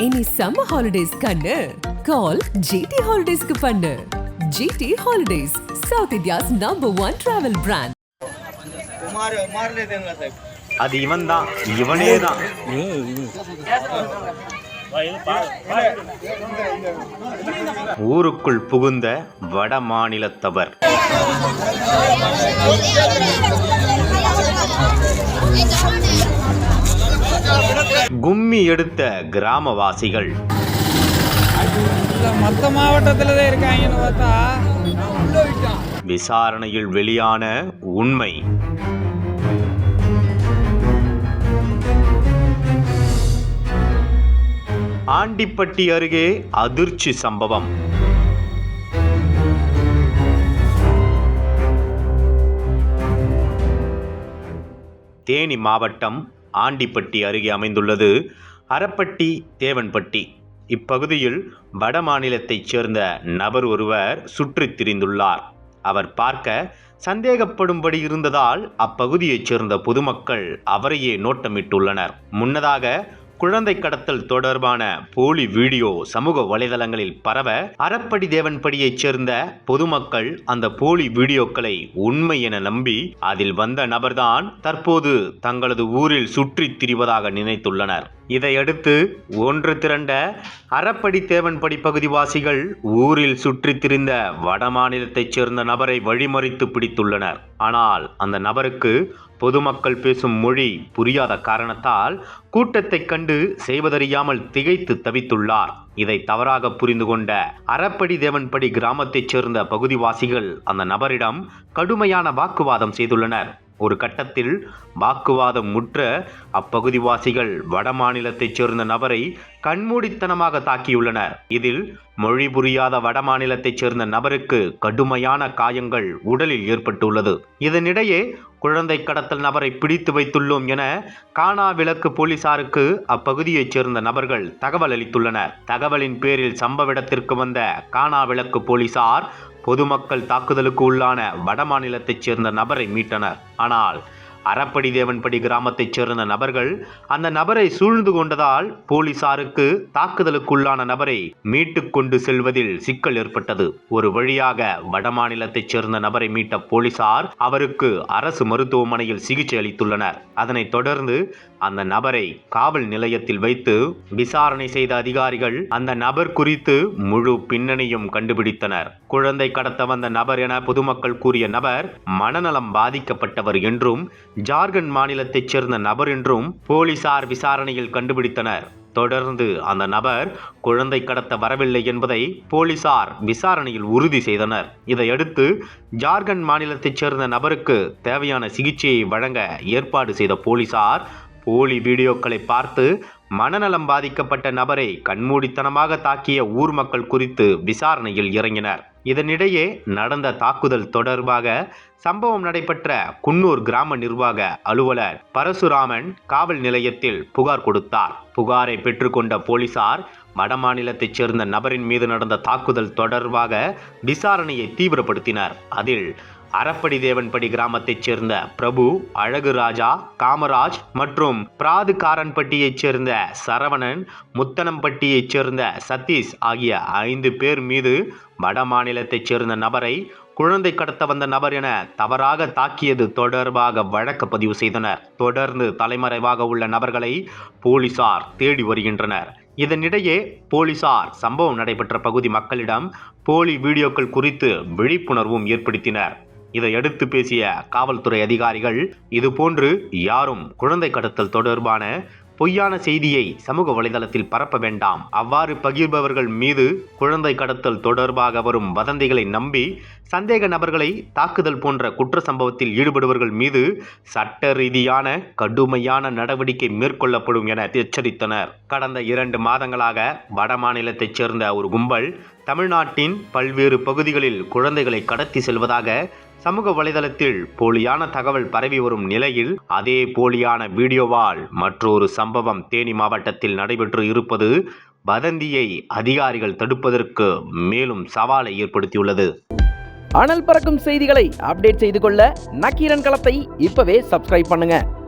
இனி summer holidays கண்ணு கால் GT ஹாலிடேஸ்க்கு பண்ணு. GT holidays, south India's #1 travel brand. அது இவன் தான், இவனே தான். ஊருக்குள் புகுந்த வட மாநிலத்தவர். கும்மி எடுத்த கிராமவாசிகள். மொத்த மாவட்டத்தில் தான் இருக்காங்கன்னு பார்த்தா விசாரணையில் வெளியான உண்மை. ஆண்டிப்பட்டி அருகே அதிர்ச்சி சம்பவம். தேனி மாவட்டம் ஆண்டிப்பட்டி அருகே அமைந்துள்ளது அரப்பட்டி தேவன்பட்டி. இப்பகுதியில் வட மாநிலத்தைச் சேர்ந்த நபர் ஒருவர் சுற்றித் திரிந்துள்ளார். அவர் பார்க்க சந்தேகப்படும்படி இருந்ததால் அப்பகுதியைச் சேர்ந்த பொதுமக்கள் அவரையே நோட்டமிட்டுள்ளனர். முன்னதாக குழந்தை கடத்தல் தொடர்பான போலி வீடியோ சமூக வலைதளங்களில் பரவ அரப்படி தேவன்படியைச் சேர்ந்த பொதுமக்கள் அந்த போலி வீடியோக்களை உண்மை என நம்பி அதில் வந்த நபர்தான் தற்போது தங்களது ஊரில் சுற்றித் திரிவதாக நினைத்துள்ளனர். இதையடுத்து ஒன்று திரண்ட அரப்படி தேவன்படி பகுதிவாசிகள் ஊரில் சுற்றித் திரிந்த வட மாநிலத்தைச் சேர்ந்த நபரை வழிமறித்து பிடித்துள்ளனர். ஆனால் அந்த நபருக்கு பொதுமக்கள் பேசும் மொழி புரியாத காரணத்தால் கூட்டத்தை கண்டு செய்வதறியாமல் திகைத்து தவித்துள்ளார். இதை தவறாக புரிந்து கொண்ட அரப்படி தேவன்படி கிராமத்தைச் சேர்ந்த பகுதிவாசிகள் அந்த நபரிடம் கடுமையான வாக்குவாதம் செய்துள்ளனர். ஒரு கட்டத்தில் வாக்குவாதம் முற்ற அப்பகுதிவாசிகள் வட மாநிலத்தைச் சேர்ந்த நபரை கண்மூடித்தனமாக தாக்கியுள்ளனர். இதில் மொழி புரியாத வட மாநிலத்தைச் சேர்ந்த நபருக்கு கடுமையான காயங்கள் உடலில் ஏற்பட்டுள்ளது. இதனிடையே குழந்தை கடத்தல் நபரை பிடித்து வைத்துள்ளோம் என கானா விளக்கு போலீசாருக்கு அப்பகுதியைச் சேர்ந்த நபர்கள் தகவல் அளித்துள்ளனர். தகவலின் பேரில் சம்பவ இடத்திற்கு வந்த கானா விளக்கு போலீசார் பொதுமக்கள் தாக்குதலுக்கு உள்ளான வட மாநிலத்தைச் சேர்ந்த நபரை மீட்டனர். ஆனால் அரப்படி தேவன்படி கிராமத்தைச் சேர்ந்த நபர்கள் அந்த நபரை சூழ்ந்து கொண்டதால் போலீசாருக்கு தாக்குதலுக்குள்ளான நபரை மீட்டு கொண்டு செல்வதில் சிக்கல் ஏற்பட்டது. ஒரு வழியாக வட மாநிலத்தைச் சேர்ந்த நபரை மீட்ட போலீசார் அவருக்கு அரசு மருத்துவமனையில் சிகிச்சை அளித்துள்ளனர். அதனைத் தொடர்ந்து அந்த நபரை காவல் நிலையத்தில் வைத்து விசாரணை செய்த அதிகாரிகள் அந்த நபர் குறித்து முழு பின்னணியும் கண்டுபிடித்தனர். குழந்தை கடத்த வந்த நபர் என பொதுமக்கள் கூறிய நபர் மனநலம் பாதிக்கப்பட்டவர் என்றும் ஜார்க்கண்ட் மாநிலத்தைச் சேர்ந்த நபர் என்றும் போலீசார் விசாரணையில் கண்டுபிடித்தனர். தொடர்ந்து அந்த நபர் குழந்தை கடத்த வரவில்லை என்பதை போலீசார் விசாரணையில் உறுதி செய்தனர். இதையடுத்து ஜார்க்கண்ட் மாநிலத்தைச் சேர்ந்த நபருக்கு தேவையான சிகிச்சையை வழங்க ஏற்பாடு செய்த போலீசார் போலி வீடியோக்களை பார்த்து மனநலம் பாதிக்கப்பட்ட நபரை கண்மூடித்தனமாக தாக்கிய ஊர் மக்கள் குறித்து விசாரணையில் இறங்கினர். இதனிடையே நடந்த தாக்குதல் தொடர்பாக சம்பவம் நடைபெற்ற குன்னூர் கிராம நிர்வாக அலுவலர் பரசுராமன் காவல் நிலையத்தில் புகார் கொடுத்தார். புகாரை பெற்றுக்கொண்ட போலீசார் வட மாநிலத்தைச் சேர்ந்த நபரின் மீது நடந்த தாக்குதல் தொடர்பாக விசாரணையை தீவிரப்படுத்தினர். அதில் அரப்படி தேவன்படி கிராமத்தைச் சேர்ந்த பிரபு, அழகு ராஜா, காமராஜ் மற்றும் பிராதுகாரன்பட்டியைச் சேர்ந்த சரவணன், முத்தனம்பட்டியைச் சேர்ந்த சதீஷ் ஆகிய 5 பேர் மீது வட மாநிலத்தைச் சேர்ந்த நபரை குழந்தை கடத்த வந்த நபர் என தவறாக தாக்கியது தொடர்பாக வழக்கு பதிவு செய்தனர். தொடர்ந்து தலைமறைவாக உள்ள நபர்களை போலீசார் தேடி வருகின்றனர். இதனிடையே போலீசார் சம்பவம் நடைபெற்ற பகுதி மக்களிடம் போலி வீடியோக்கள் குறித்து விழிப்புணர்வும் ஏற்படுத்தினர். இதையடுத்து பேசிய காவல்துறை அதிகாரிகள், இதுபோன்று யாரும் குழந்தை கடத்தல் தொடர்பான பொய்யான செய்தியை சமூக வலைதளத்தில் பரப்ப வேண்டாம். அவ்வாறு பகிர்பவர்கள் மீது குழந்தை கடத்தல் தொடர்பாக வரும் வதந்திகளை நம்பி சந்தேக நபர்களை தாக்குதல் போன்ற குற்ற சம்பவத்தில் ஈடுபடுபவர்கள் மீது சட்ட ரீதியான கடுமையான நடவடிக்கை மேற்கொள்ளப்படும் என எச்சரித்தனர். கடந்த 2 மாதங்களாக வட மாநிலத்தைச் சேர்ந்த ஒரு கும்பல் தமிழ்நாட்டின் பல்வேறு பகுதிகளில் குழந்தைகளை கடத்தி செல்வதாக சமூக வலைதளத்தில் போலியான தகவல் பரவி வரும் நிலையில் அதே போலியான வீடியோவால் மற்றொரு சம்பவம் தேனி மாவட்டத்தில் நடைபெற்று இருப்பது வதந்தியை அதிகாரிகள் தடுப்பதற்கு மேலும் சவாலை ஏற்படுத்தியுள்ளது. அனல் பறக்கும் செய்திகளை அப்டேட் செய்து கொள்ள நக்கீரன் களத்தை இப்பவே சப்ஸ்கிரைப் பண்ணுங்க.